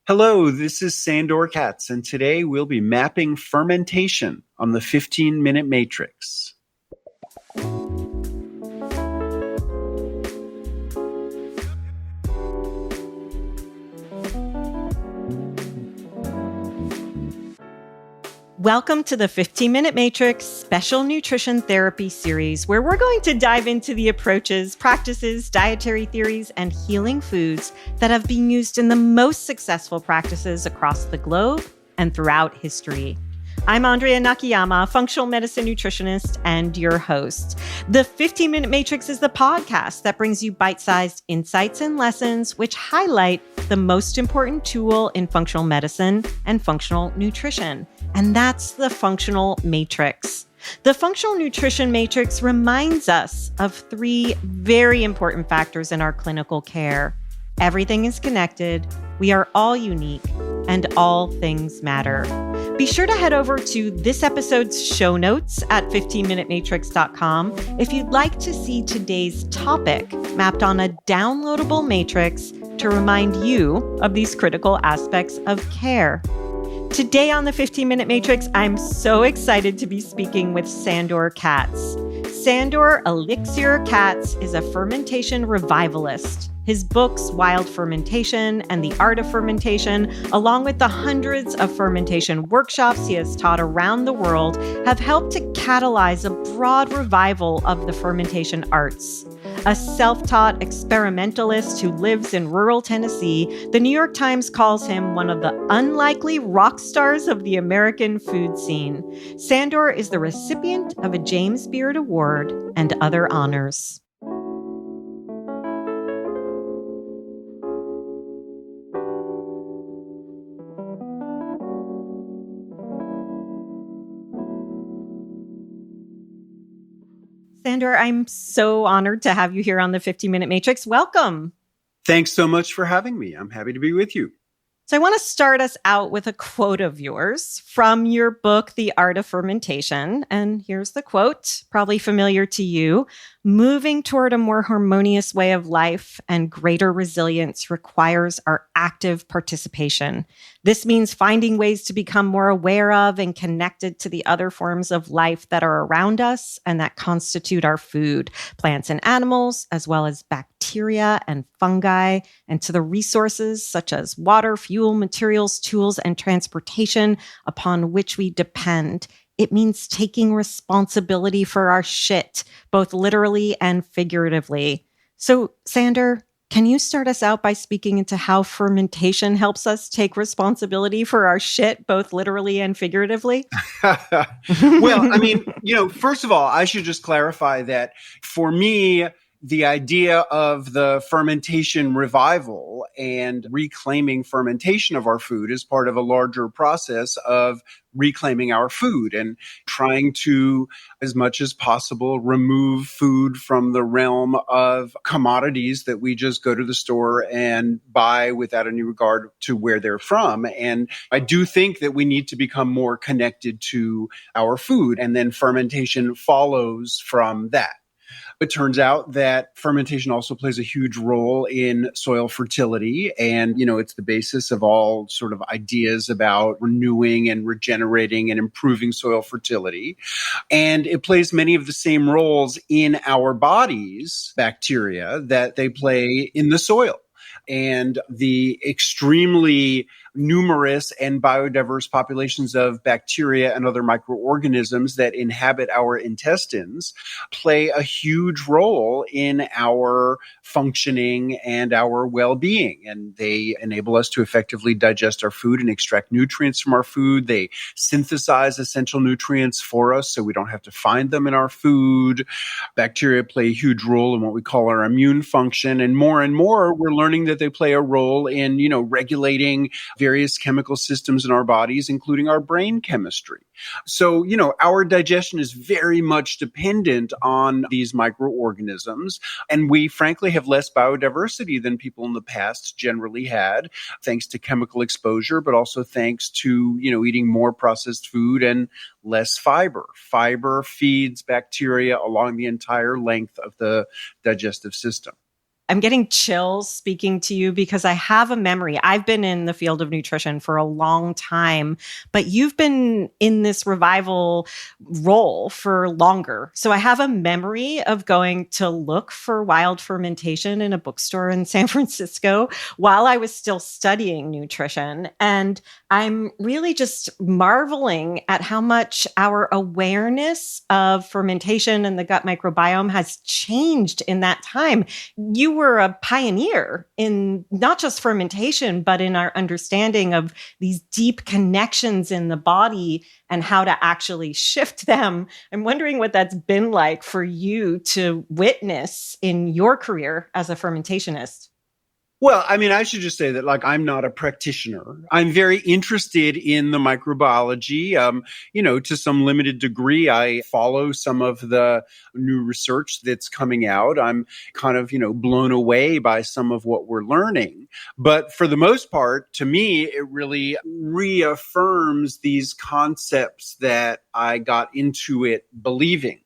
Hello, this is Sandor Katz, and today we'll be mapping fermentation on the 15-minute matrix. Welcome to the 15-Minute Matrix Special Nutrition Therapy Series, where we're going to dive into the approaches, practices, dietary theories, and healing foods that have been used in the most successful practices across the globe and throughout history. I'm Andrea Nakayama, functional medicine nutritionist and your host. The 15-Minute Matrix is the podcast that brings you bite-sized insights and lessons which highlight the most important tool in functional medicine and functional nutrition, and that's the functional matrix. The functional nutrition matrix reminds us of three very important factors in our clinical care. Everything is connected, we are all unique, and all things matter. Be sure to head over to this episode's show notes at 15minutematrix.com if you'd like to see today's topic mapped on a downloadable matrix to remind you of these critical aspects of care. Today on the 15-Minute Matrix, I'm so excited to be speaking with Sandor Katz. Sandor Elixir Katz is a fermentation revivalist. His books, Wild Fermentation and The Art of Fermentation, along with the hundreds of fermentation workshops he has taught around the world, have helped to catalyze a broad revival of the fermentation arts. A self-taught experimentalist who lives in rural Tennessee, the New York Times calls him one of the unlikely rock stars of the American food scene. Sandor is the recipient of a James Beard Award and other honors. Sandor, I'm so honored to have you here on the 15-Minute Matrix. Welcome. Thanks so much for having me. I'm happy to be with you. So I want to start us out with a quote of yours from your book, The Art of Fermentation. And here's the quote, probably familiar to you. Moving toward a more harmonious way of life and greater resilience requires our active participation. This means finding ways to become more aware of and connected to the other forms of life that are around us and that constitute our food, plants and animals, as well as bacteria and fungi, and to the resources such as water, fuel, materials, tools, and transportation upon which we depend. It means taking responsibility for our shit, both literally and figuratively. So, Sandor, can you start us out by speaking into how fermentation helps us take responsibility for our shit, both literally and figuratively? Well, first of all, I should just clarify that for me, the idea of the fermentation revival and reclaiming fermentation of our food is part of a larger process of reclaiming our food and trying to, as much as possible, remove food from the realm of commodities that we just go to the store and buy without any regard to where they're from. And I do think that we need to become more connected to our food, and then fermentation follows from that. It turns out that fermentation also plays a huge role in soil fertility. And, it's the basis of all sort of ideas about renewing and regenerating and improving soil fertility. And it plays many of the same roles in our bodies, bacteria, that they play in the soil. And the extremely numerous and biodiverse populations of bacteria and other microorganisms that inhabit our intestines play a huge role in our functioning and our well-being. And they enable us to effectively digest our food and extract nutrients from our food. They synthesize essential nutrients for us so we don't have to find them in our food. Bacteria play a huge role in what we call our immune function. And more, we're learning that they play a role in, regulating various chemical systems in our bodies, including our brain chemistry. So, our digestion is very much dependent on these microorganisms. And we frankly have less biodiversity than people in the past generally had, thanks to chemical exposure, but also thanks to, eating more processed food and less fiber. Fiber feeds bacteria along the entire length of the digestive system. I'm getting chills speaking to you because I have a memory. I've been in the field of nutrition for a long time, but you've been in this revival role for longer. So I have a memory of going to look for wild fermentation in a bookstore in San Francisco while I was still studying nutrition. And I'm really just marveling at how much our awareness of fermentation and the gut microbiome has changed in that time. You were a pioneer in not just fermentation, but in our understanding of these deep connections in the body and how to actually shift them. I'm wondering what that's been like for you to witness in your career as a fermentationist. Well, I mean, I should just say that, like, I'm not a practitioner. I'm very interested in the microbiology. To some limited degree, I follow some of the new research that's coming out. I'm kind of, blown away by some of what we're learning. But for the most part, to me, it really reaffirms these concepts that I got into it believing: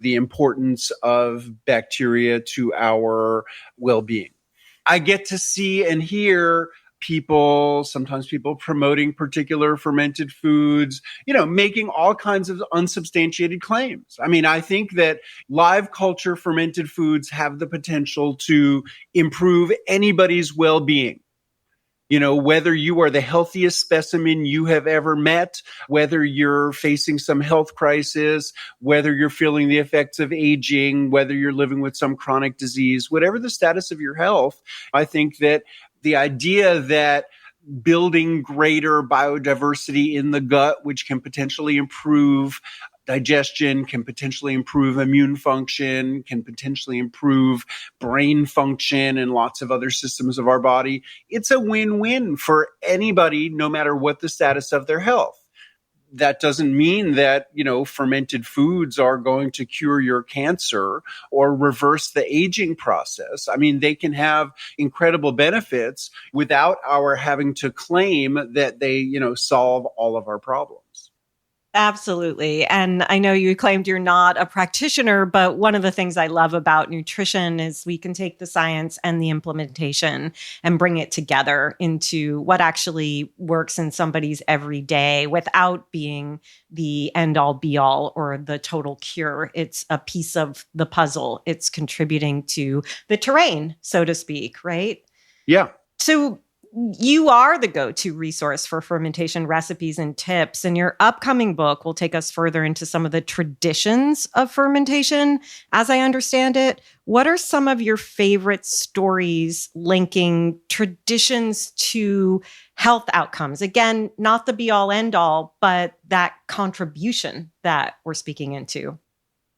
the importance of bacteria to our well-being. I get to see and hear sometimes people promoting particular fermented foods, making all kinds of unsubstantiated claims. I mean, I think that live culture fermented foods have the potential to improve anybody's well-being. Whether you are the healthiest specimen you have ever met, whether you're facing some health crisis, whether you're feeling the effects of aging, whether you're living with some chronic disease, whatever the status of your health, I think that the idea that building greater biodiversity in the gut, which can potentially improve digestion, can potentially improve immune function, can potentially improve brain function and lots of other systems of our body. It's a win-win for anybody, no matter what the status of their health. That doesn't mean that, fermented foods are going to cure your cancer or reverse the aging process. I mean, they can have incredible benefits without our having to claim that they, solve all of our problems. Absolutely. And I know you claimed you're not a practitioner, but one of the things I love about nutrition is we can take the science and the implementation and bring it together into what actually works in somebody's everyday without being the end all be all or the total cure. It's a piece of the puzzle. It's contributing to the terrain, so to speak, right? Yeah. So you are the go-to resource for fermentation recipes and tips, and your upcoming book will take us further into some of the traditions of fermentation. As I understand it, what are some of your favorite stories linking traditions to health outcomes? Again, not the be-all, end-all, but that contribution that we're speaking into.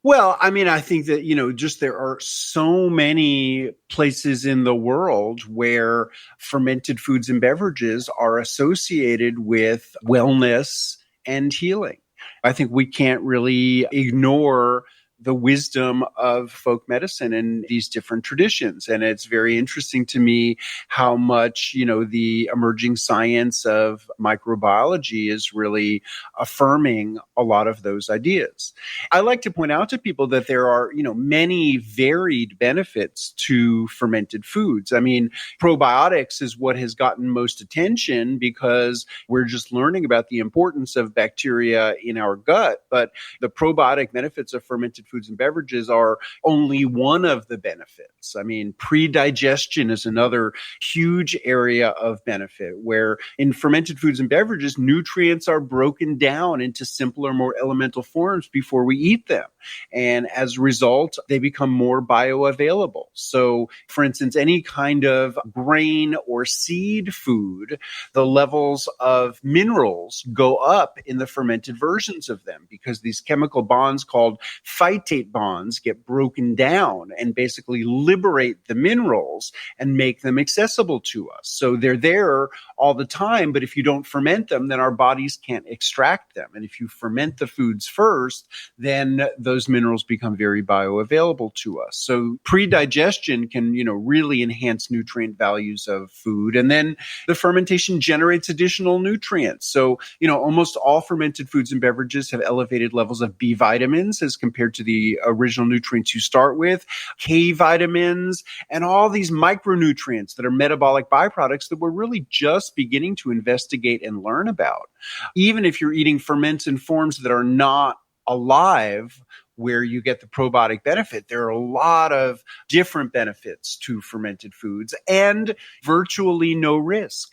Well, I mean, I think that, just there are so many places in the world where fermented foods and beverages are associated with wellness and healing. I think we can't really ignore the wisdom of folk medicine and these different traditions. And it's very interesting to me how much, the emerging science of microbiology is really affirming a lot of those ideas. I like to point out to people that there are, many varied benefits to fermented foods. I mean, probiotics is what has gotten most attention because we're just learning about the importance of bacteria in our gut. But the probiotic benefits of fermented foods and beverages are only one of the benefits. I mean, pre-digestion is another huge area of benefit where in fermented foods and beverages, nutrients are broken down into simpler, more elemental forms before we eat them. And as a result, they become more bioavailable. So, for instance, any kind of grain or seed food, the levels of minerals go up in the fermented versions of them because these chemical bonds called phytate bonds get broken down and basically liberate the minerals and make them accessible to us. So they're there all the time, but if you don't ferment them, then our bodies can't extract them. And if you ferment the foods first, then those minerals become very bioavailable to us. So pre-digestion can, really enhance nutrient values of food. And then the fermentation generates additional nutrients. So, almost all fermented foods and beverages have elevated levels of B vitamins as compared to the original nutrients you start with. K vitamins vitamins, and all these micronutrients that are metabolic byproducts that we're really just beginning to investigate and learn about. Even if you're eating ferments in forms that are not alive, where you get the probiotic benefit, there are a lot of different benefits to fermented foods and virtually no risk.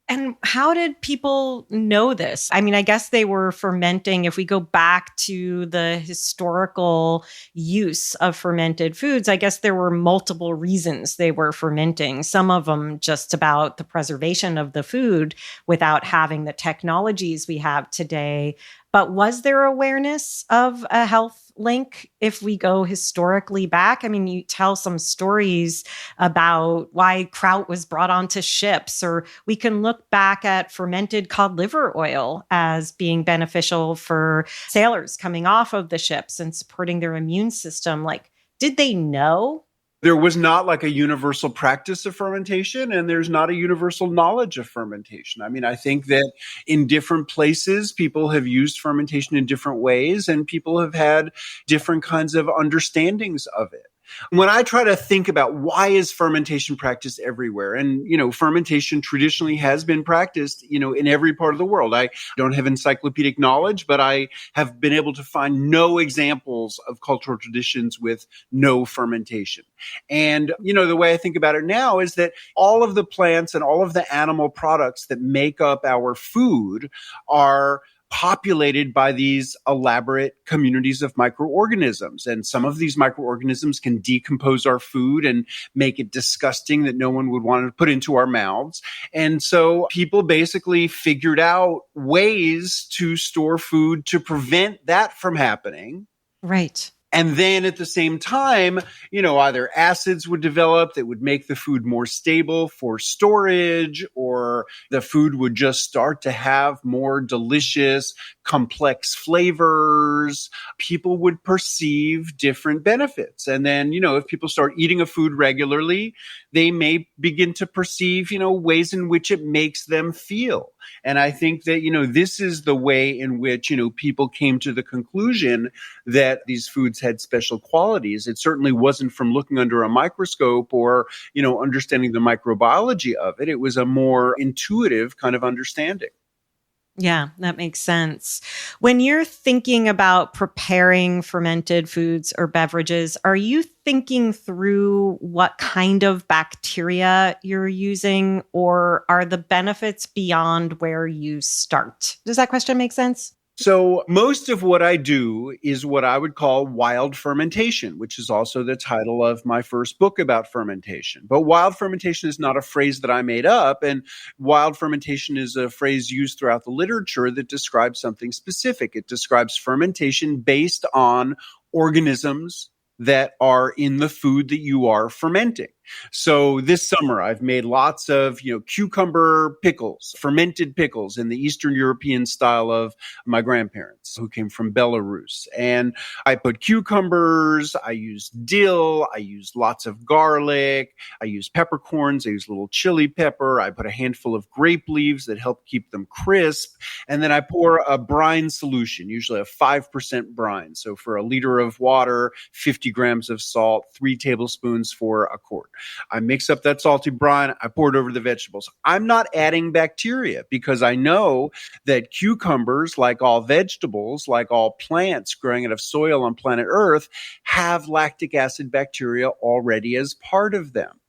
And how did people know this? I mean, I guess they were fermenting. If we go back to the historical use of fermented foods, I guess there were multiple reasons they were fermenting. Some of them just about the preservation of the food without having the technologies we have today. But was there awareness of a health link if we go historically back? I mean, you tell some stories about why kraut was brought onto ships, or we can look back at fermented cod liver oil as being beneficial for sailors coming off of the ships and supporting their immune system. Like, did they know? There was not like a universal practice of fermentation, and there's not a universal knowledge of fermentation. I mean, I think that in different places, people have used fermentation in different ways, and people have had different kinds of understandings of it. When I try to think about why is fermentation practiced everywhere, and, fermentation traditionally has been practiced, in every part of the world. I don't have encyclopedic knowledge, but I have been able to find no examples of cultural traditions with no fermentation. And, the way I think about it now is that all of the plants and all of the animal products that make up our food are populated by these elaborate communities of microorganisms. And some of these microorganisms can decompose our food and make it disgusting that no one would want to put into our mouths. And so people basically figured out ways to store food to prevent that from happening. Right. And then at the same time, either acids would develop that would make the food more stable for storage, or the food would just start to have more delicious, complex flavors. People would perceive different benefits. And then, if people start eating a food regularly, they may begin to perceive, ways in which it makes them feel. And I think that, this is the way in which, people came to the conclusion that these foods had special qualities. It certainly wasn't from looking under a microscope or, understanding the microbiology of it. It was a more intuitive kind of understanding. Yeah, that makes sense. When you're thinking about preparing fermented foods or beverages, are you thinking through what kind of bacteria you're using, or are the benefits beyond where you start? Does that question make sense? So most of what I do is what I would call wild fermentation, which is also the title of my first book about fermentation. But wild fermentation is not a phrase that I made up. And wild fermentation is a phrase used throughout the literature that describes something specific. It describes fermentation based on organisms that are in the food that you are fermenting. So this summer, I've made lots of, cucumber pickles, fermented pickles in the Eastern European style of my grandparents who came from Belarus. And I put cucumbers, I used dill, I used lots of garlic, I used peppercorns, I used a little chili pepper, I put a handful of grape leaves that help keep them crisp. And then I pour a brine solution, usually a 5% brine. So for a liter of water, 50 grams of salt, 3 tablespoons for a quart. I mix up that salty brine. I pour it over the vegetables. I'm not adding bacteria because I know that cucumbers, like all vegetables, like all plants growing out of soil on planet Earth, have lactic acid bacteria already as part of them.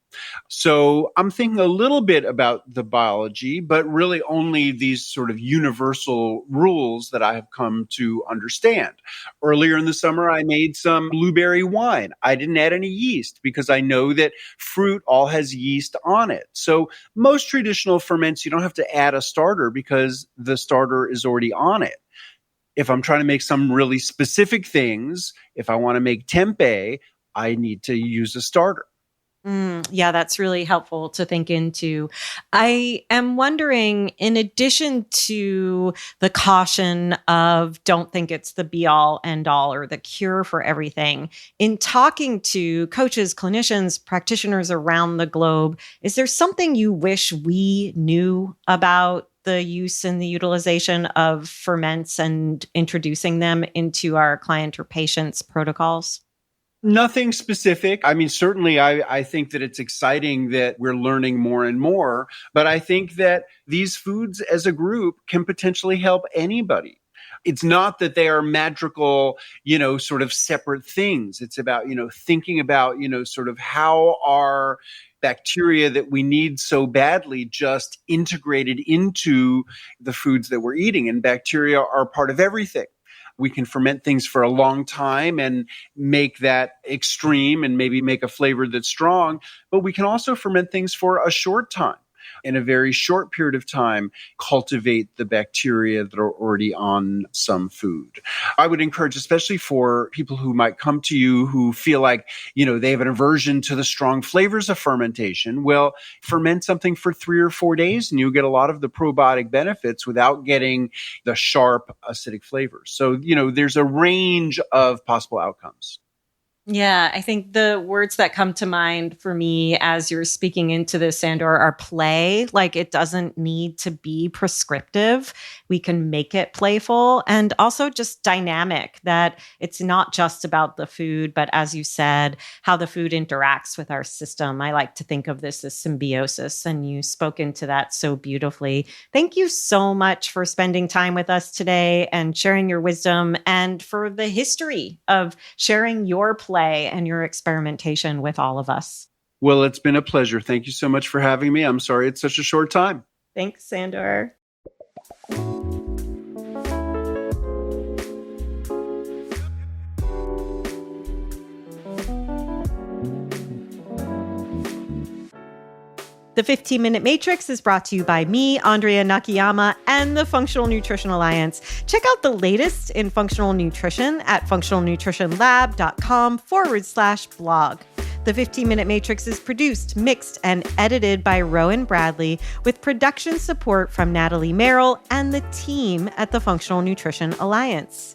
So I'm thinking a little bit about the biology, but really only these sort of universal rules that I have come to understand. Earlier in the summer, I made some blueberry wine. I didn't add any yeast because I know that fruit all has yeast on it. So most traditional ferments, you don't have to add a starter because the starter is already on it. If I'm trying to make some really specific things, if I want to make tempeh, I need to use a starter. Yeah, that's really helpful to think into. I am wondering, in addition to the caution of don't think it's the be all end all or the cure for everything, in talking to coaches, clinicians, practitioners around the globe, is there something you wish we knew about the use and the utilization of ferments and introducing them into our client or patients' protocols? Nothing specific. I mean, certainly I think that it's exciting that we're learning more and more, but I think that these foods as a group can potentially help anybody. It's not that they are magical, sort of separate things. It's about, thinking about, sort of how our bacteria that we need so badly just integrated into the foods that we're eating. And bacteria are part of everything. We can ferment things for a long time and make that extreme and maybe make a flavor that's strong, but we can also ferment things for a short time. In a very short period of time, cultivate the bacteria that are already on some food. I would encourage, especially for people who might come to you who feel like, they have an aversion to the strong flavors of fermentation. Well, ferment something for 3 or 4 days and you'll get a lot of the probiotic benefits without getting the sharp acidic flavors. So, there's a range of possible outcomes. Yeah, I think the words that come to mind for me as you're speaking into this, Sandor, are play. Like, it doesn't need to be prescriptive. We can make it playful and also just dynamic, that it's not just about the food, but as you said, how the food interacts with our system. I like to think of this as symbiosis, and you spoke into that so beautifully. Thank you so much for spending time with us today and sharing your wisdom, and for the history of sharing your play and your experimentation with all of us. Well, it's been a pleasure. Thank you so much for having me. I'm sorry it's such a short time. Thanks, Sandor. The 15-Minute Matrix is brought to you by me, Andrea Nakayama, and the Functional Nutrition Alliance. Check out the latest in functional nutrition at functionalnutritionlab.com/blog. The 15-Minute Matrix is produced, mixed, and edited by Rowan Bradley, with production support from Natalie Merrill and the team at the Functional Nutrition Alliance.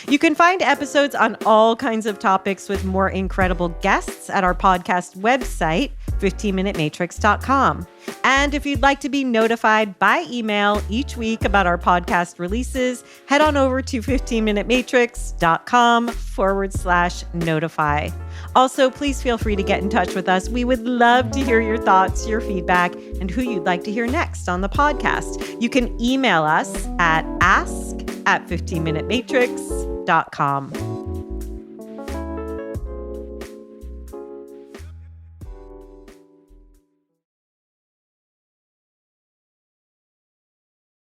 You can find episodes on all kinds of topics with more incredible guests at our podcast website, 15minutematrix.com. And if you'd like to be notified by email each week about our podcast releases, head on over to 15minutematrix.com/notify. Also, please feel free to get in touch with us. We would love to hear your thoughts, your feedback, and who you'd like to hear next on the podcast. You can email us at ask@15minutematrix.com.